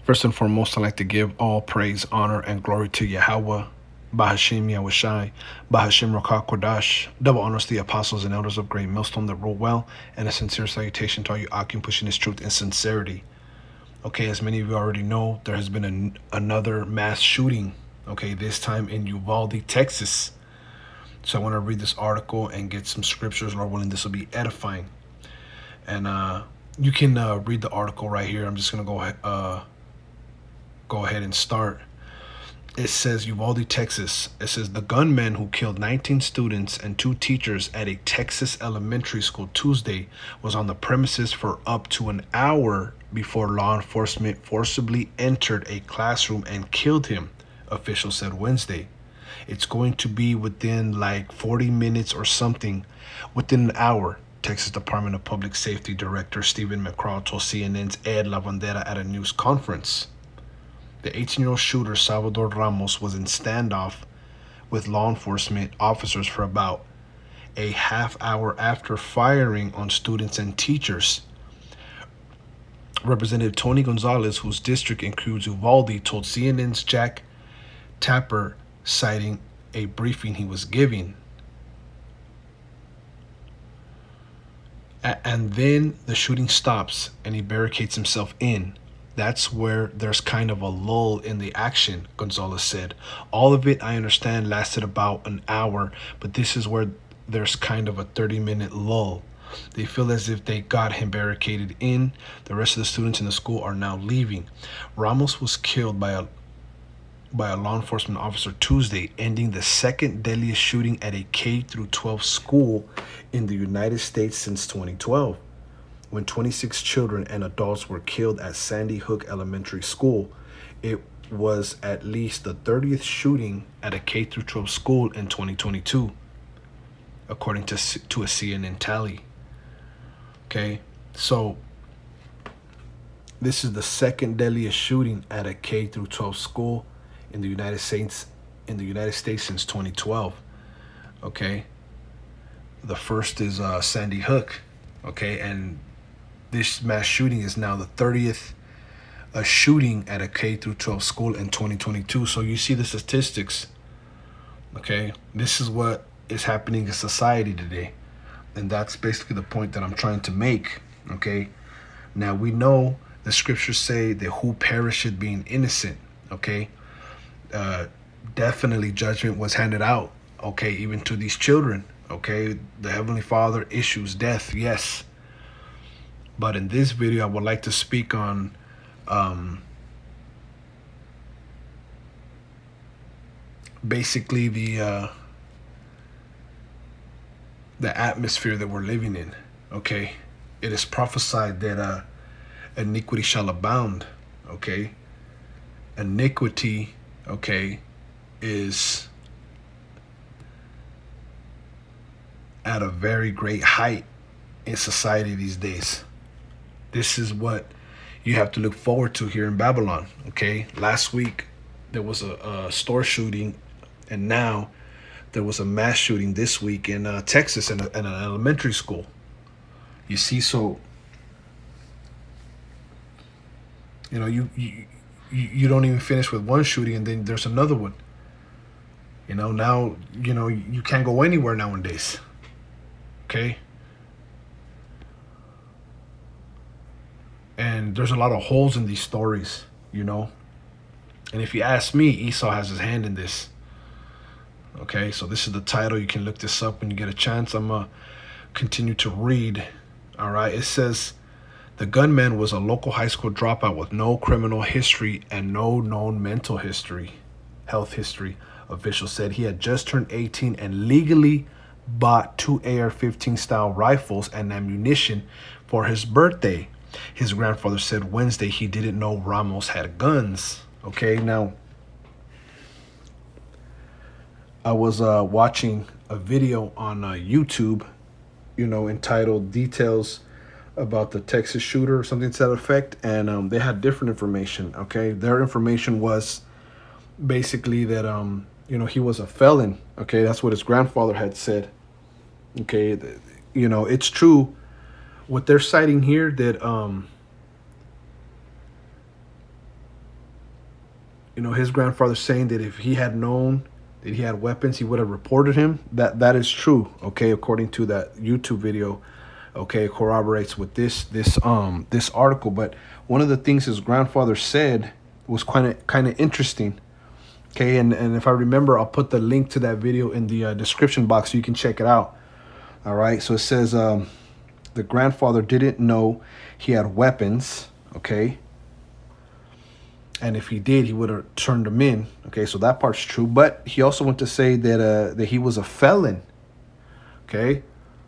First and foremost, I'd like to give all praise, honor, and glory to Yahweh, Bahashim Yahushai, Bahashim Rakah Kodash. Double honors to the apostles and elders of Great Millstone that rule well, and a sincere salutation to all you Akim pushing this truth and sincerity. Okay, as many of you already know, there has been another mass shooting, okay, this time in Uvalde, Texas. So I want to read this article and get some scriptures. Lord willing, this will be edifying. And you can read the article right here. I'm just going to go ahead and start. It says Uvalde, Texas. It says the gunman who killed 19 students and 2 teachers at a Texas elementary school Tuesday was on the premises for up to an hour before law enforcement forcibly entered a classroom and killed him, officials said Wednesday. It's going to be within like 40 minutes or something, within an hour, Texas Department of Public Safety Director Stephen McCraw told CNN's Ed Lavandera at a news conference. The 18-year-old shooter, Salvador Ramos, was in standoff with law enforcement officers for about a half hour after firing on students and teachers. Representative Tony Gonzalez, whose district includes Uvalde, told CNN's Jack Tapper, citing a briefing he was giving. And then the shooting stops and he barricades himself in. That's where there's kind of a lull in the action, Gonzalez said. All of it, I understand, lasted about an hour, but this is where there's kind of a 30-minute lull. They feel as if they got him barricaded in. The rest of the students in the school are now leaving. Ramos was killed by a law enforcement officer Tuesday, ending the second deadliest shooting at a K-12 school in the United States since 2012, when 26 children and adults were killed at Sandy Hook Elementary School. It was at least the 30th shooting at a K-12 school in 2022, according to a CNN tally. Okay, so this is the second deadliest shooting at a K-12 school in the United States since 2012. Okay, the first is Sandy Hook. Okay, and this mass shooting is now the 30th shooting at a K-12 school in 2022. So you see the statistics. Okay, this is what is happening in society today, and that's basically the point that I'm trying to make. Okay, now we know the scriptures say that who perisheth being innocent. Okay, definitely judgment was handed out, okay, even to these children. Okay, the Heavenly Father issues death, yes, but in this video I would like to speak on basically the atmosphere that we're living in. Okay, it is prophesied that iniquity shall abound. Okay, iniquity, okay, is at a very great height in society these days. This is what you have to look forward to here in Babylon. Okay, last week there was a store shooting, and now there was a mass shooting this week in Texas in an elementary school. You see, so you know, you don't even finish with one shooting and then there's another one. You know, now, you know, you can't go anywhere nowadays. Okay? And there's a lot of holes in these stories, you know. And if you ask me, Esau has his hand in this. Okay, so this is the title. You can look this up when you get a chance. I'm going to continue to read. All right, it says, the gunman was a local high school dropout with no criminal history and no known mental health history. Officials said he had just turned 18 and legally bought 2 AR-15 style rifles and ammunition for his birthday. His grandfather said Wednesday he didn't know Ramos had guns. Okay, now I was watching a video on YouTube, you know, entitled Details about the Texas shooter or something to that effect, and they had different information. Okay, their information was basically that you know, he was a felon. Okay, that's what his grandfather had said. Okay, you know, it's true what they're citing here, that his grandfather saying that if he had known that he had weapons, he would have reported him. That is true. Okay, according to that YouTube video. Okay, it corroborates with this article. But one of the things his grandfather said was kind of interesting. Okay, and if I remember, I'll put the link to that video in the description box so you can check it out. All right, so it says the grandfather didn't know he had weapons. Okay, and if he did, he would have turned them in. Okay, so that part's true. But he also went to say that he was a felon. Okay,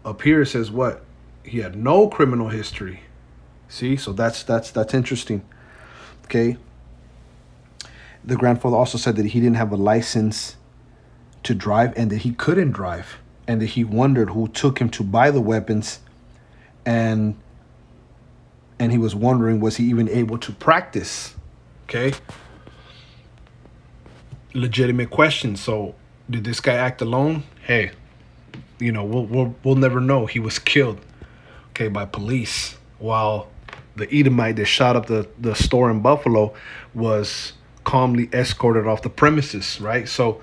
up here it says what? He had no criminal history. See, so that's interesting. Okay. The grandfather also said that he didn't have a license to drive and that he couldn't drive, and that he wondered who took him to buy the weapons, and he was wondering, was he even able to practice? Okay. Legitimate question. So did this guy act alone? Hey, we'll never know. He was killed, okay, by police, while the Edomite that shot up the store in Buffalo was calmly escorted off the premises, right? So,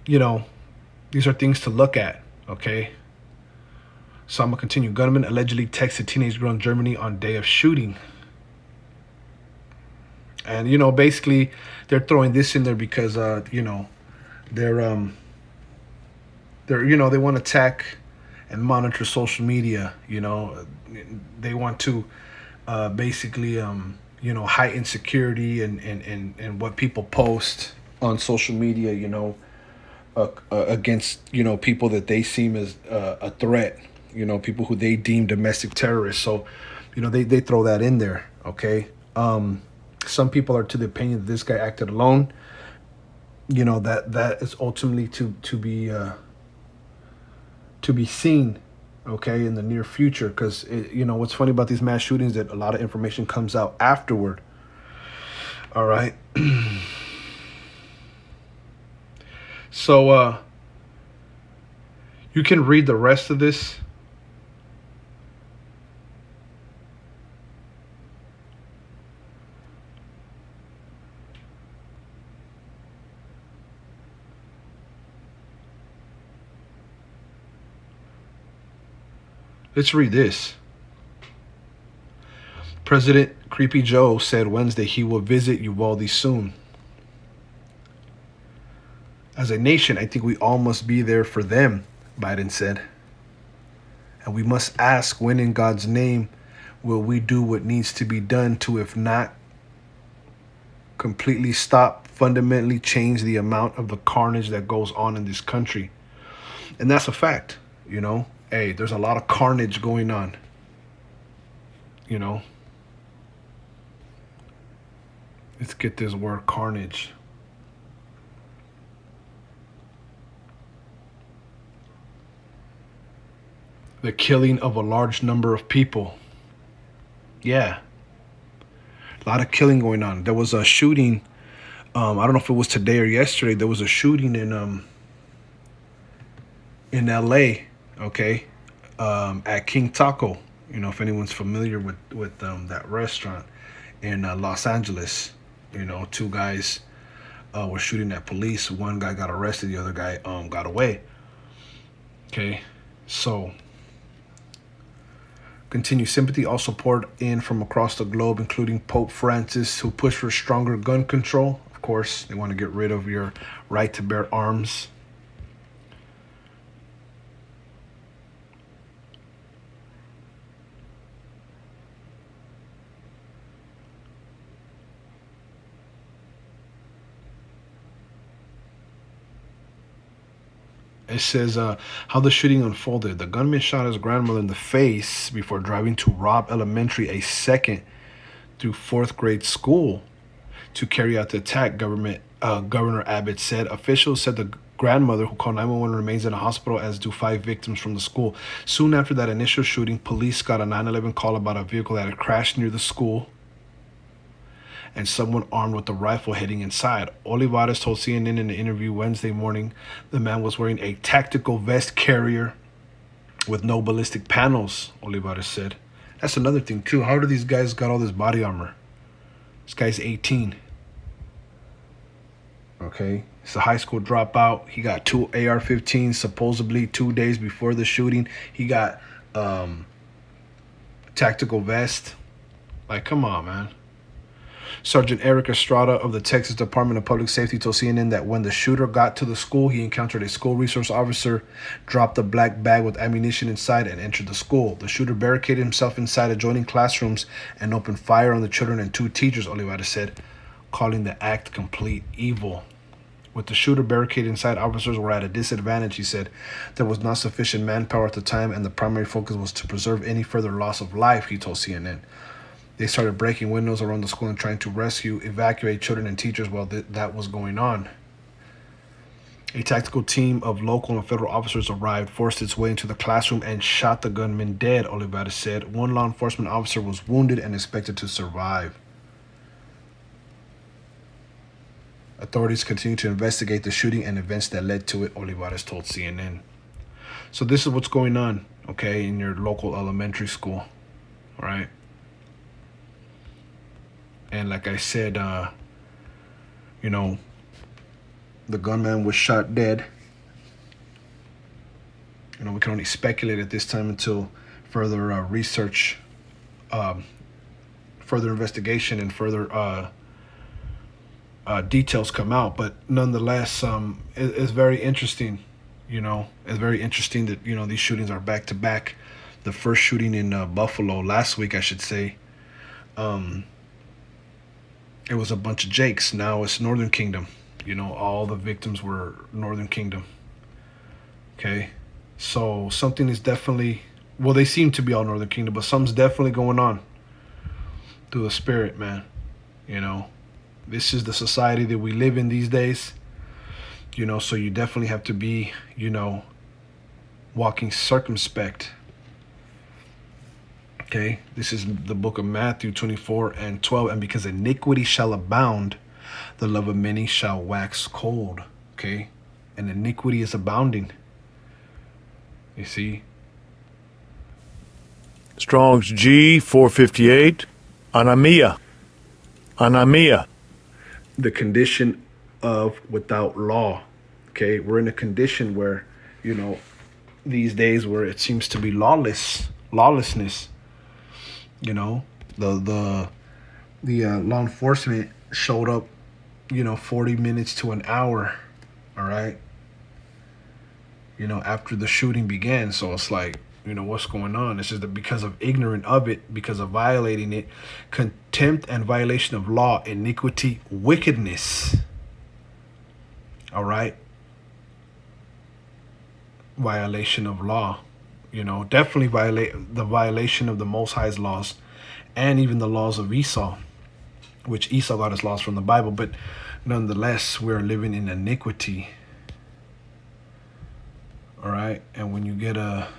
these are things to look at, okay? So I'm going to continue. Gunman allegedly texted teenage girl in Germany on day of shooting. And, basically they're throwing this in there because, they want to attack and monitor social media. They want to basically, heighten security and what people post on social media, against, people that they seem as a threat, people who they deem domestic terrorists. So, they throw that in there. Okay. Some people are to the opinion that this guy acted alone. That is ultimately to be seen, okay, in the near future, because what's funny about these mass shootings that a lot of information comes out afterward. All right. So you can read the rest of this. Let's read this. President Creepy Joe said Wednesday he will visit Uvalde soon. As a nation, I think we all must be there for them, Biden said. And we must ask, when in God's name will we do what needs to be done to, if not completely stop, fundamentally change the amount of the carnage that goes on in this country? And that's a fact, Hey, there's a lot of carnage going on, Let's get this word carnage. The killing of a large number of people. Yeah. A lot of killing going on. There was a shooting. I don't know if it was today or yesterday. There was a shooting in LA. Okay. At King Taco. If anyone's familiar with that restaurant in Los Angeles. Two guys were shooting at police. One guy got arrested. The other guy got away. Okay. So continue. Sympathy also poured in from across the globe, including Pope Francis, who pushed for stronger gun control. Of course, they want to get rid of your right to bear arms. It says how the shooting unfolded. The gunman shot his grandmother in the face before driving to Robb Elementary, a second through fourth grade school, to carry out the attack, Governor Abbott said. Officials said the grandmother, who called 911, remains in a hospital, as do 5 victims from the school. Soon after that initial shooting, police got a 911 call about a vehicle that had crashed near the school and someone armed with a rifle heading inside. Olivares told CNN in an interview Wednesday morning the man was wearing a tactical vest carrier with no ballistic panels, Olivares said. That's another thing, too. How do these guys got all this body armor? This guy's 18. Okay, he's a high school dropout. He got two AR-15s supposedly 2 days before the shooting. He got um, tactical vest. Like, come on, man. Sergeant Eric Estrada of the Texas Department of Public Safety told CNN that when the shooter got to the school, he encountered a school resource officer, dropped a black bag with ammunition inside, and entered the school. The shooter barricaded himself inside adjoining classrooms and opened fire on the children and two teachers, Olivares said, calling the act complete evil. With the shooter barricaded inside, officers were at a disadvantage, he said. There was not sufficient manpower at the time, and the primary focus was to preserve any further loss of life, he told CNN. They started breaking windows around the school and trying to evacuate children and teachers while that was going on. A tactical team of local and federal officers arrived, forced its way into the classroom, and shot the gunman dead, Olivares said. One law enforcement officer was wounded and expected to survive. Authorities continue to investigate the shooting and events that led to it, Olivares told CNN. So this is what's going on, okay, in your local elementary school, all right? And like I said, the gunman was shot dead. We can only speculate at this time until further research, further investigation, and further details come out. But nonetheless, it's very interesting. It's very interesting that these shootings are back to back. The first shooting in Buffalo last week, I should say. It was a bunch of Jakes. Now it's Northern Kingdom. All the victims were Northern Kingdom. Okay? So something is definitely, well, they seem to be all Northern Kingdom, but something's definitely going on through the spirit, man. This is the society that we live in these days. So you definitely have to be, walking circumspect. Okay, this is the book of Matthew 24:12. And because iniquity shall abound, the love of many shall wax cold. Okay, and iniquity is abounding. You see? Strong's G 458. Anamia. The condition of without law. Okay, we're in a condition where, these days where it seems to be lawlessness. The law enforcement showed up, 40 minutes to an hour, all right, after the shooting began. So it's like, what's going on? It's just that because of ignorant of it, because of violating it, contempt and violation of law, iniquity, wickedness, all right, violation of law. Definitely the violation of the Most High's laws and even the laws of Esau, which Esau got his laws from the Bible. But nonetheless, we're living in iniquity. All right. And when you get a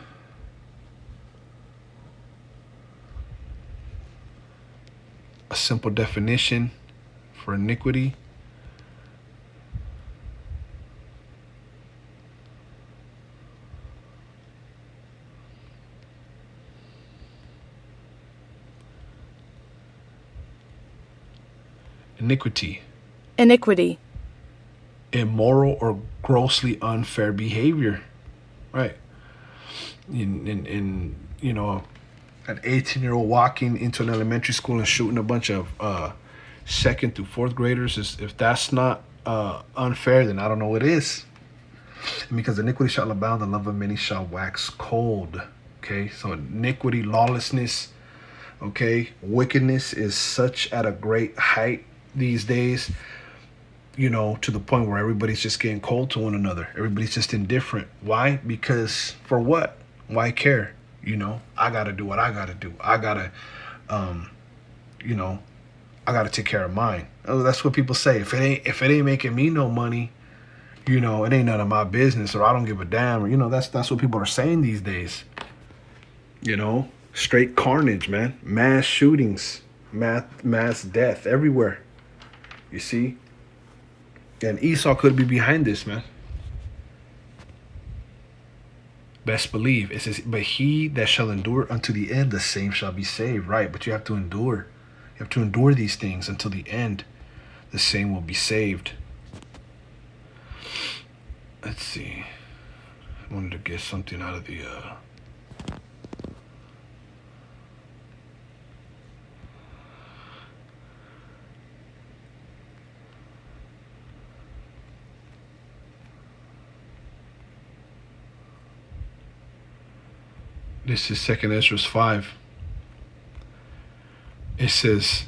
simple definition for iniquity, Iniquity. Immoral or grossly unfair behavior. Right. In an 18-year-old walking into an elementary school and shooting a bunch of second through fourth graders, if that's not unfair, then I don't know what is. And because iniquity shall abound, the love of many shall wax cold. Okay, so iniquity, lawlessness, okay, wickedness is such at a great height these days, to the point where everybody's just getting cold to one another. Everybody's just indifferent. Why? Because for what? Why care? I gotta do what I gotta do. I gotta, I gotta take care of mine. Oh, that's what people say. If it ain't making me no money, it ain't none of my business, or I don't give a damn. Or, that's what people are saying these days. Straight carnage, man. Mass shootings, mass death everywhere. You see? And Esau could be behind this, man. Best believe. It says, but he that shall endure unto the end, the same shall be saved. Right, but you have to endure. You have to endure these things until the end. The same will be saved. Let's see. I wanted to get something out of the. This is Second Ezra 5. It says,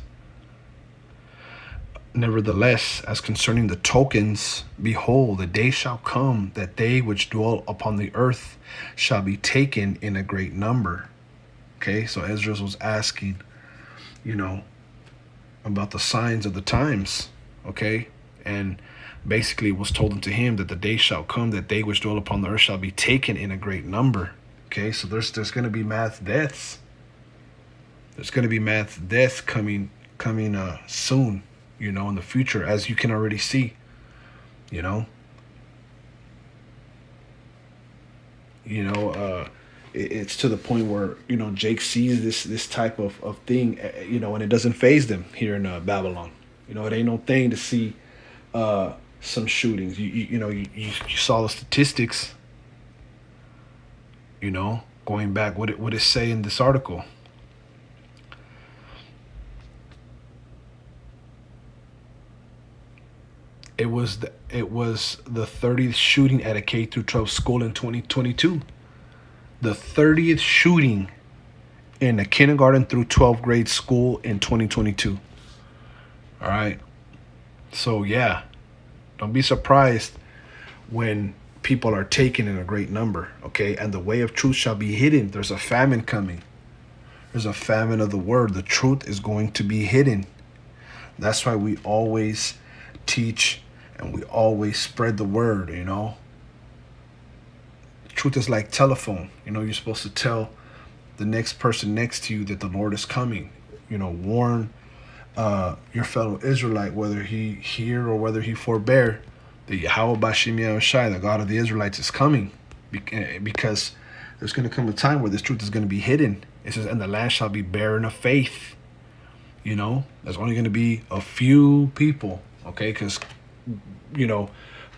"Nevertheless, as concerning the tokens, behold, the day shall come that they which dwell upon the earth shall be taken in a great number." Okay, so Ezra was asking, you know, about the signs of the times. Okay, and basically it was told unto him that the day shall come that they which dwell upon the earth shall be taken in a great number. Okay, so there's going to be mass deaths. There's going to be mass deaths coming soon, in the future, as you can already see, you know. It's to the point where, Jake sees this type of thing, and it doesn't phase them here in Babylon. It ain't no thing to see some shootings. You saw the statistics, going back, what it say in this article. It was the 30th shooting at a K through 12 school in 2022. The 30th shooting in a kindergarten through 12th grade school in 2022. All right. So yeah, don't be surprised when people are taken in a great number. Okay, and the way of truth shall be hidden. There's a famine coming. There's a famine of the word. The truth is going to be hidden. That's why we always teach and we always spread the word. Truth is like telephone. You're supposed to tell the next person next to you that the Lord is coming. Warn your fellow Israelite, whether he hear or whether he forbear, that Yahweh Bashim Yahushai, the God of the Israelites, is coming. Because there's going to come a time where this truth is going to be hidden. It says, and the land shall be barren of faith. There's only going to be a few people. Okay, because,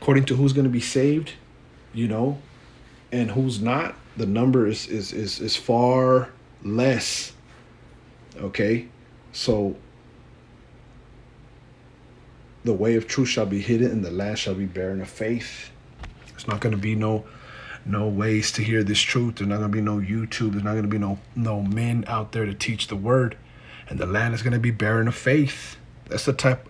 according to who's going to be saved, and who's not, the number is far less. Okay, so the way of truth shall be hidden and the land shall be barren of faith. There's not going to be no ways to hear this truth. There's not going to be no YouTube. There's not going to be no men out there to teach the word, and the land is going to be barren of faith. That's the type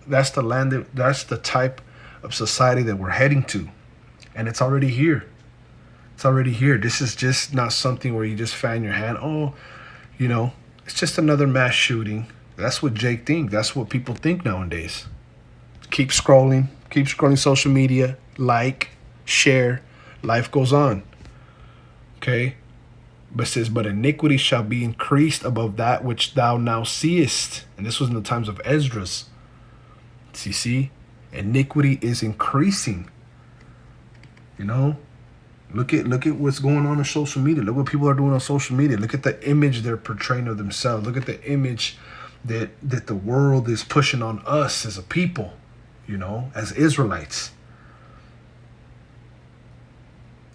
of society that we're heading to, and it's already here. It's already here. This is just not something where you just fan your hand. Oh, it's just another mass shooting. That's what Jake thinks. That's what people think nowadays. Keep scrolling social media, like, share, life goes on. Okay? But it says, but iniquity shall be increased above that which thou now seest. And this was in the times of Esdras. See? Iniquity is increasing. Look at what's going on social media. Look what people are doing on social media. Look at the image they're portraying of themselves. Look at the image that the world is pushing on us as a people, as Israelites.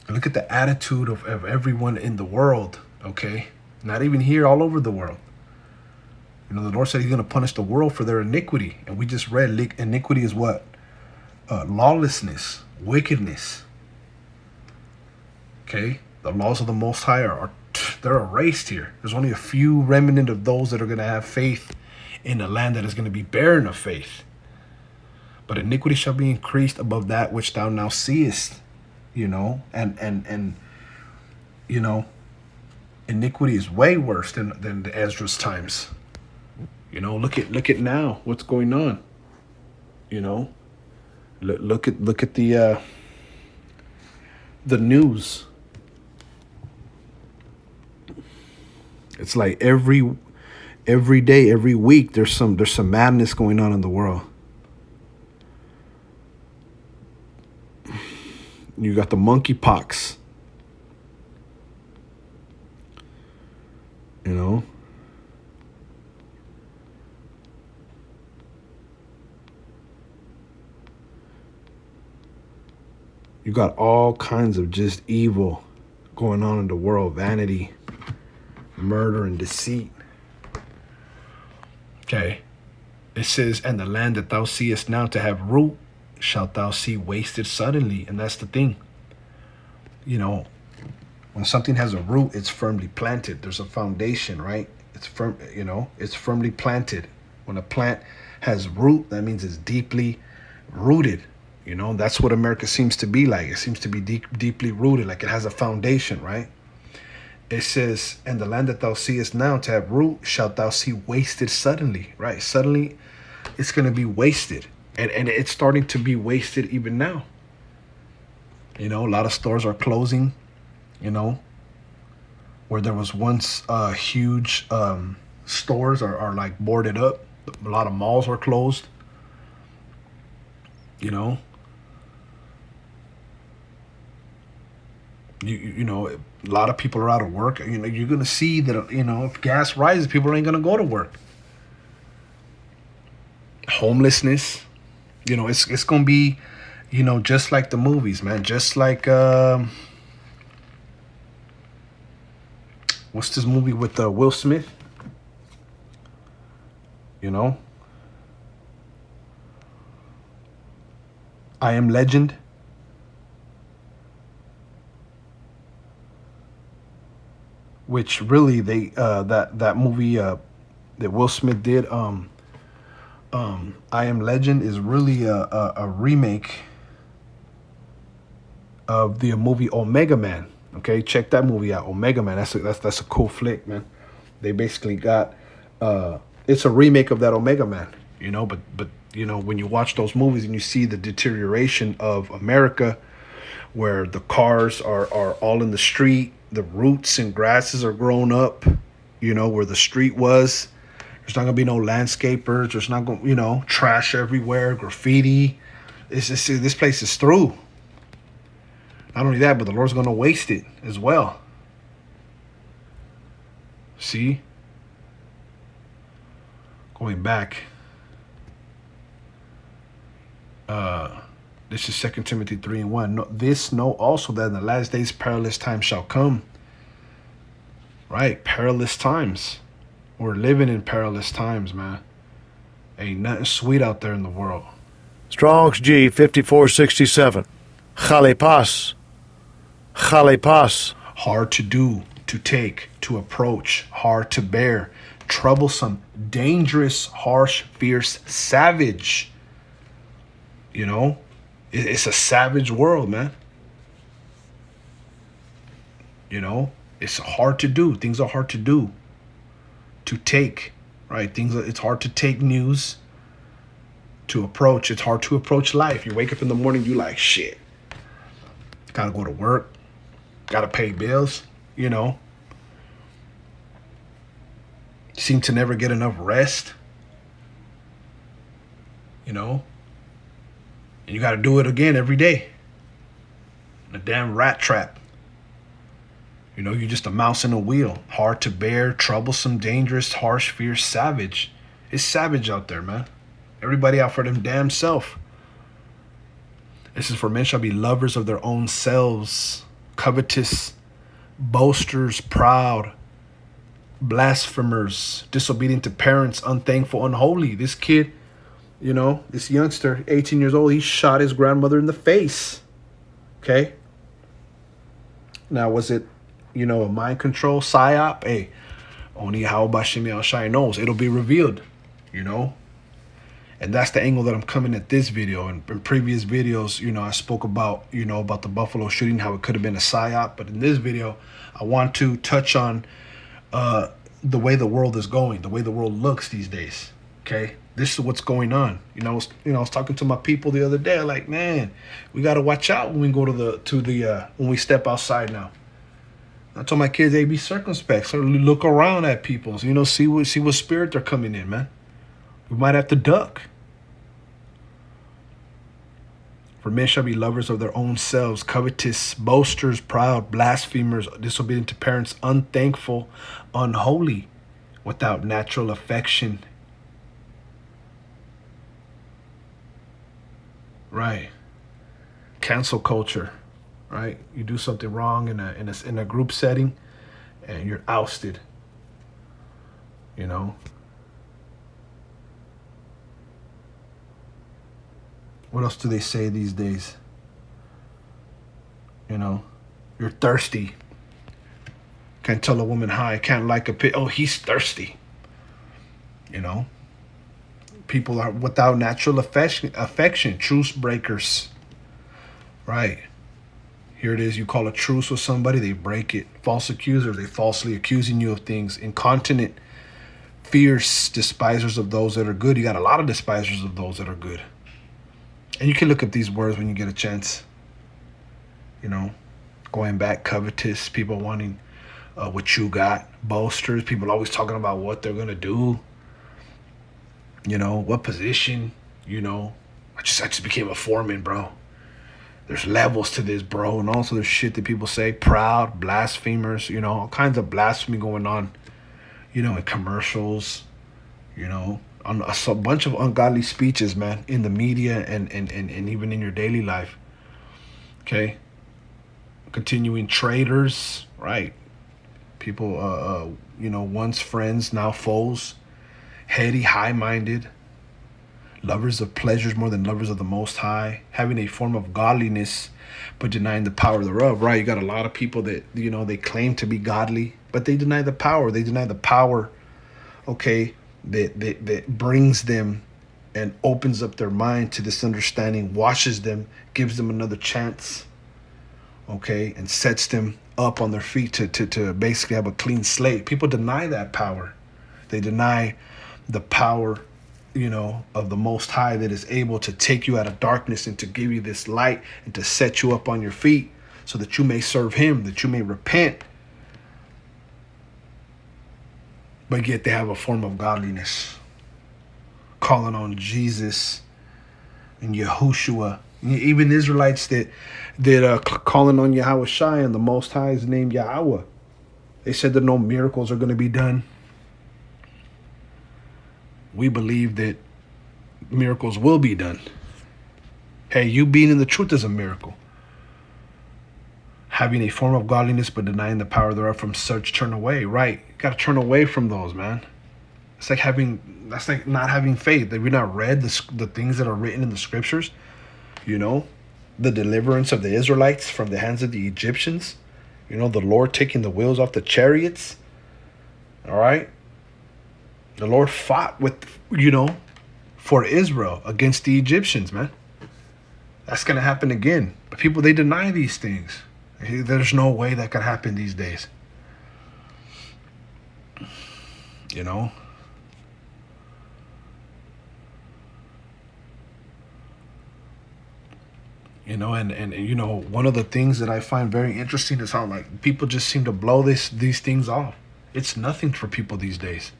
Look at the attitude of everyone in the world, okay? Not even here, all over the world. The Lord said he's going to punish the world for their iniquity. And we just read iniquity is what? Lawlessness, wickedness. Okay? The laws of the Most High they're erased here. There's only a few remnant of those that are going to have faith in a land that is going to be barren of faith. But iniquity shall be increased above that which thou now seest. And iniquity is way worse than the Ezra's times. Look at now what's going on. Look at the news. It's like every day, every week, there's some madness going on in the world. You got the monkeypox. You got all kinds of just evil going on in the world, vanity, murder, and deceit. Okay. It says, and the land that thou seest now to have root, shalt thou see wasted suddenly. And that's the thing. You know, when something has a root, it's firmly planted. There's a foundation, right? It's firm, it's firmly planted. When a plant has root, that means it's deeply rooted. That's what America seems to be like. It seems to be deeply rooted, like it has a foundation, right? It says, and the land that thou seest now to have root, shalt thou see wasted suddenly, right? Suddenly, it's going to be wasted. And it's starting to be wasted even now. A lot of stores are closing, where there was once huge stores are like boarded up. A lot of malls are closed, You a lot of people are out of work. You're gonna see that. If gas rises, people ain't gonna go to work. Homelessness. It's gonna be, just like the movies, man. Just like what's this movie with Will Smith? I Am Legend. Which really that movie that Will Smith did, I Am Legend, is really a remake of the movie Omega Man. Okay, check that movie out, Omega Man. That's a cool flick, man. They basically got it's a remake of that Omega Man. But when you watch those movies and you see the deterioration of America, where the cars are all in the street, the roots and grasses are grown up, where the street was. There's not gonna be no landscapers. There's not gonna, trash everywhere, graffiti. It's just, this place is through. Not only that, but the Lord's gonna waste it as well. See? Going back. This is 2 Timothy 3:1. Know also that in the last days perilous times shall come. Right? Perilous times. We're living in perilous times, man. Ain't nothing sweet out there in the world. Strong's G 5467. Chalepas. Chalepas. Hard to do, to take, to approach, hard to bear, troublesome, dangerous, harsh, fierce, savage. It's a savage world, man. It's hard to do. Things are hard to do. To take, right? It's hard to take news. To approach, it's hard to approach life. You wake up in the morning, you like, shit. Gotta go to work. Gotta pay bills, Seem to never get enough rest. And you got to do it again every day. A damn rat trap. You're just a mouse in a wheel. Hard to bear, troublesome, dangerous, harsh, fierce, savage. It's savage out there, man. Everybody out for them damn self. This is for men shall be lovers of their own selves, covetous, boasters, proud, blasphemers, disobedient to parents, unthankful, unholy. This kid, this youngster, 18 years old, he shot his grandmother in the face. Okay? Now, was it, a mind control, psyop? Hey, only how Bashimi Al-Shai knows. It'll be revealed, And that's the angle that I'm coming at this video. In previous videos, I spoke about, about the Buffalo shooting, how it could have been a psyop. But in this video, I want to touch on the way the world is going, the way the world looks these days. Okay? This is what's going on. I was talking to my people the other day, like, man, we got to watch out when we go when we step outside now. I told my kids, hey, be circumspect. So look around at people. So, see what spirit they're coming in, man. We might have to duck. For men shall be lovers of their own selves, covetous, boasters, proud, blasphemers, disobedient to parents, unthankful, unholy, without natural affection. Right. cancel culture, right? You do something wrong in a group setting, and you're ousted. You know. What else do they say these days? You know, you're thirsty. Can't tell a woman hi. Can't like a pit. Oh, he's thirsty. You know, people are without natural affection, truce breakers. Right. Here it is. You call a truce with somebody, they break it. False accusers, they falsely accusing you of things. Incontinent, fierce despisers of those that are good. You got a lot of despisers of those that are good. And you can look up these words when you get a chance. You know, going back, covetous, people wanting what you got, boasters, people always talking about what they're going to do. You know, what position, you know. I just became a foreman, bro. There's levels to this, bro. And also there's shit that people say, proud, blasphemers, you know, all kinds of blasphemy going on, you know, in commercials, you know, on a bunch of ungodly speeches, man, in the media and even in your daily life. Okay. Continuing traitors, right? People, you know, once friends, now foes. Heady, high-minded, lovers of pleasures more than lovers of the Most High, having a form of godliness but denying the power thereof, right? You got a lot of people that, you know, they claim to be godly, but they deny the power. They deny the power, okay, that brings them and opens up their mind to this understanding, washes them, gives them another chance, okay, and sets them up on their feet to basically have a clean slate. People deny that power. They deny the power, you know, of the Most High that is able to take you out of darkness and to give you this light and to set you up on your feet so that you may serve him, that you may repent. But yet they have a form of godliness, calling on Jesus and Yahushua. Even Israelites that calling on Yahweh Shai and the Most High's name Yahweh. They said that no miracles are going to be done. We believe that miracles will be done. Hey, you being in the truth is a miracle. Having a form of godliness but denying the power thereof, from such turn away. Right. You got to turn away from those, man. That's like not having faith. Have you not read the things that are written in the scriptures? You know, the deliverance of the Israelites from the hands of the Egyptians. You know, the Lord taking the wheels off the chariots. All right. The Lord fought with, you know, for Israel against the Egyptians, man. That's going to happen again. But people, they deny these things. There's no way that could happen these days. You know? You know, and you know, one of the things that I find very interesting is how, like, people just seem to blow these things off. It's nothing for people these days.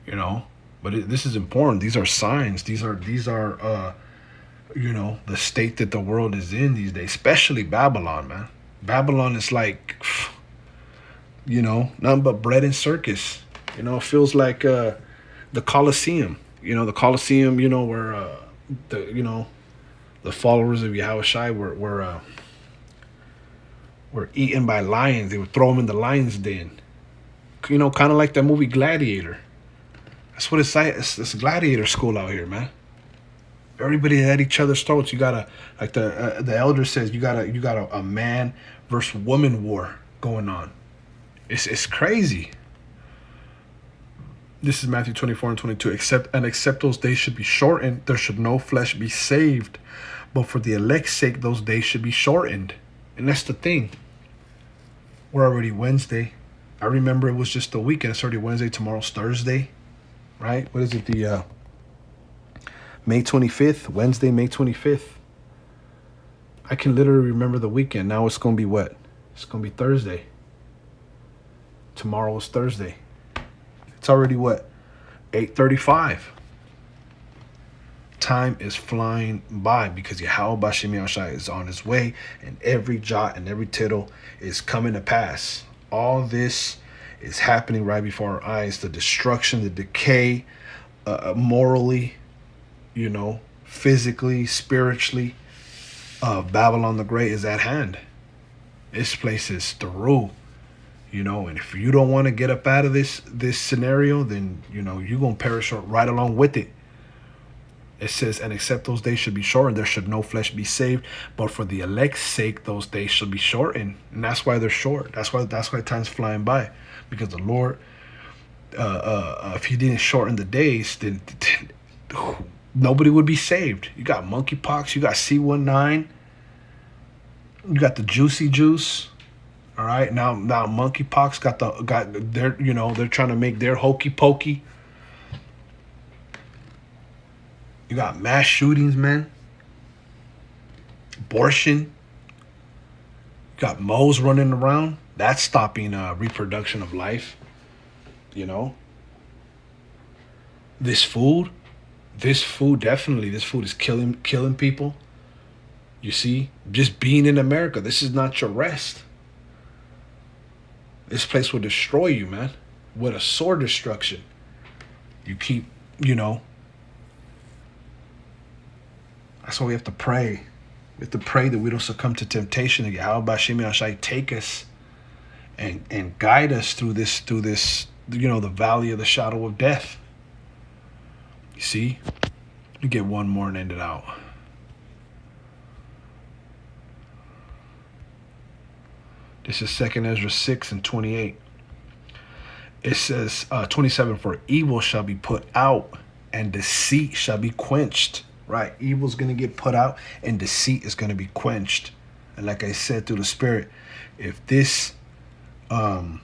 You know, but this is important. These are signs. These are you know, the state that the world is in these days, especially Babylon, man. Babylon is like, you know, nothing but bread and circus. You know, it feels like the Colosseum. You know, the Colosseum, you know, where the followers of Yahweh Shai were eaten by lions. They would throw them in the lion's den. You know, kind of like that movie Gladiator. That's what it's like. It's a gladiator school out here, man. Everybody at each other's throats. You gotta, like the elder says, you got a man versus woman war going on. It's crazy. This is Matthew 24:22. Except those days should be shortened, there should no flesh be saved. But for the elect's sake, those days should be shortened. And that's the thing. We're already Wednesday. I remember it was just a weekend. It's already Wednesday. Tomorrow's Thursday. Right? What is it? The May 25th, Wednesday, May 25th. I can literally remember the weekend. Now it's going to be what? It's going to be Thursday. Tomorrow is Thursday. It's already what? 8:35. Time is flying by because Yahweh Bashem Yahushua is on his way, and every jot and every tittle is coming to pass. All this is happening right before our eyes. The destruction, the decay, morally, you know, physically, spiritually, Babylon the Great is at hand. This place is through, and if you don't want to get up out of this scenario, then you're gonna perish right along with it. It says, and except those days should be shortened, there should no flesh be saved. But for the elect's sake, those days should be shortened, and that's why they're short. That's why time's flying by, because the Lord, if He didn't shorten the days, then nobody would be saved. You got monkeypox, you got C19, you got the juicy juice. All right, now monkeypox got their they're trying to make their hokey pokey. You got mass shootings, man. Abortion. You got moles running around. That's stopping reproduction of life. This food definitely. This food is killing people. You see, just being in America, this is not your rest. This place will destroy you, man, with a sword destruction. You keep, That's why we have to pray. We have to pray that we don't succumb to temptation. That Yahweh Shem Yahshai take us and guide us through this, the valley of the shadow of death. You see? Let me get one more and end it out. This is 2 Ezra 6:28. It says, 27, for evil shall be put out and deceit shall be quenched. Right? Evil's going to get put out and deceit is going to be quenched. And like I said, through the Spirit, if this thing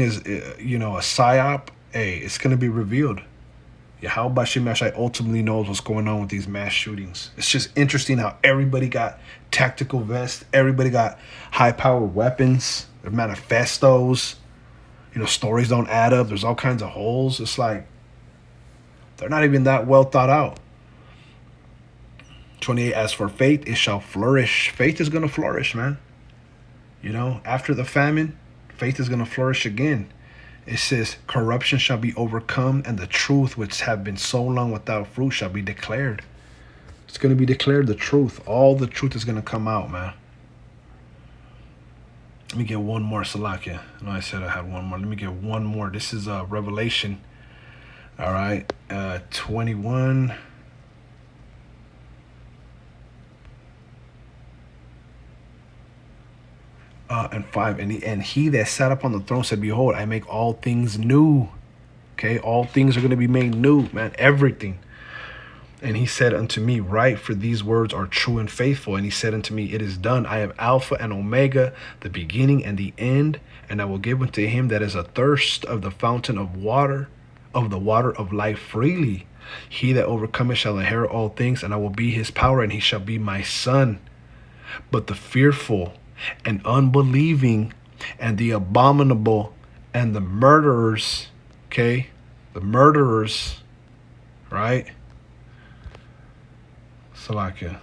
is, a psyop, hey, it's going to be revealed. Yahweh Shem Yahshai ultimately knows what's going on with these mass shootings. It's just interesting how everybody got tactical vests. Everybody got high-powered weapons. Their manifestos. Stories don't add up. There's all kinds of holes. It's like they're not even that well thought out. 28, as for faith, it shall flourish. Faith is going to flourish, man. After the famine, faith is going to flourish again. It says, corruption shall be overcome, and the truth which have been so long without fruit shall be declared. It's going to be declared, the truth. All the truth is going to come out, man. Let me get one more, Salakia. I know I said I had one more. Let me get one more. This is Revelation. All right. 21. And 5, and he that sat upon the throne said, behold, I make all things new. Okay, all things are going to be made new, man, everything. And he said unto me, write, for these words are true and faithful. And he said unto me, it is done. I am Alpha and Omega, the beginning and the end. And I will give unto him that is athirst of the fountain of water, of the water of life freely. He that overcometh shall inherit all things, and I will be his power, and he shall be my son. But the fearful and unbelieving and the abominable and the murderers, okay, right? Salakia.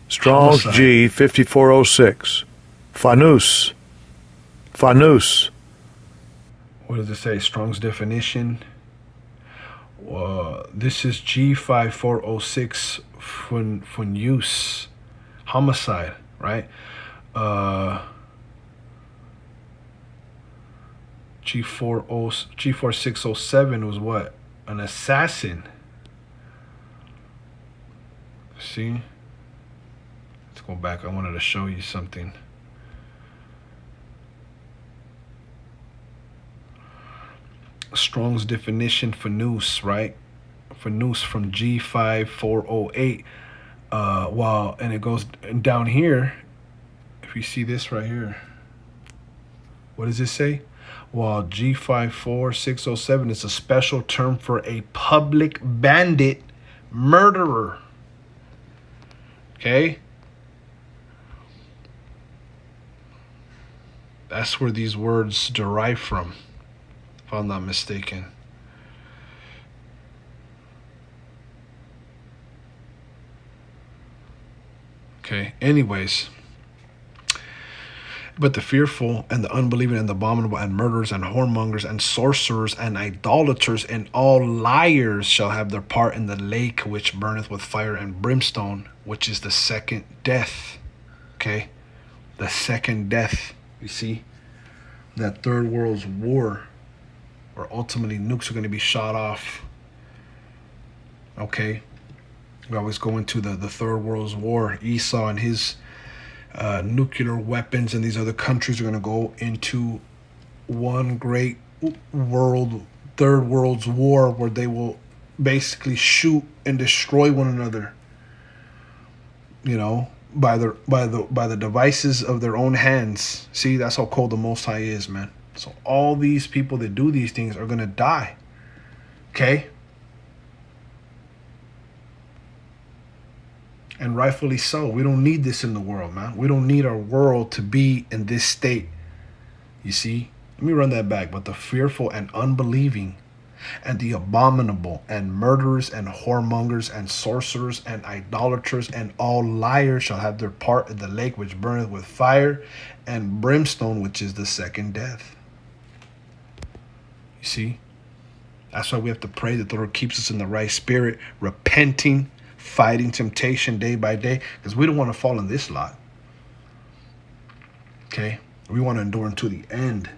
Strong's G 5406. Fanus. What does it say? Strong's definition. This is G5406 Funus, homicide, right? G4607 was what? An assassin. See? Let's go back. I wanted to show you something. Strong's definition for noose, right? For noose from G5408. And it goes down here. If you see this right here, what does it say? While G54607 is a special term for a public bandit murderer. Okay? That's where these words derive from, if I'm not mistaken. Okay, anyways. But the fearful and the unbelieving and the abominable and murderers and whoremongers and sorcerers and idolaters and all liars shall have their part in the lake which burneth with fire and brimstone, which is the second death. Okay? The second death. You see? That third world's war, where ultimately nukes are going to be shot off. Okay? We always go into the third world's war. Esau and his nuclear weapons, and these other countries are going to go into one great third world's war, where they will basically shoot and destroy one another, you know, by the devices of their own hands. See, that's how cold the Most High is, man. So all these people that do these things are going to die. Okay? And rightfully so. We don't need this in the world, man. We don't need our world to be in this state. You see? Let me run that back. But the fearful and unbelieving and the abominable and murderers and whoremongers and sorcerers and idolaters and all liars shall have their part in the lake which burneth with fire and brimstone, which is the second death. You see? That's why we have to pray that the Lord keeps us in the right spirit, repenting, fighting temptation day by day, because we don't want to fall in this lot. Okay? We want to endure until the end.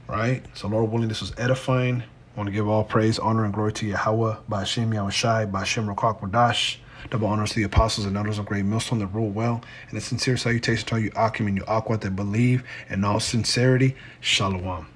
Right? So Lord willing, this was edifying. I want to give all praise, honor, and glory to Yahweh, Ba'ashem Yahushai, Ba'ashem Ruach Kodash. Double honors to the apostles and elders of Great Millstone that rule well. And a sincere salutation to all you Akim and you Aquat that believe in all sincerity. Shalom.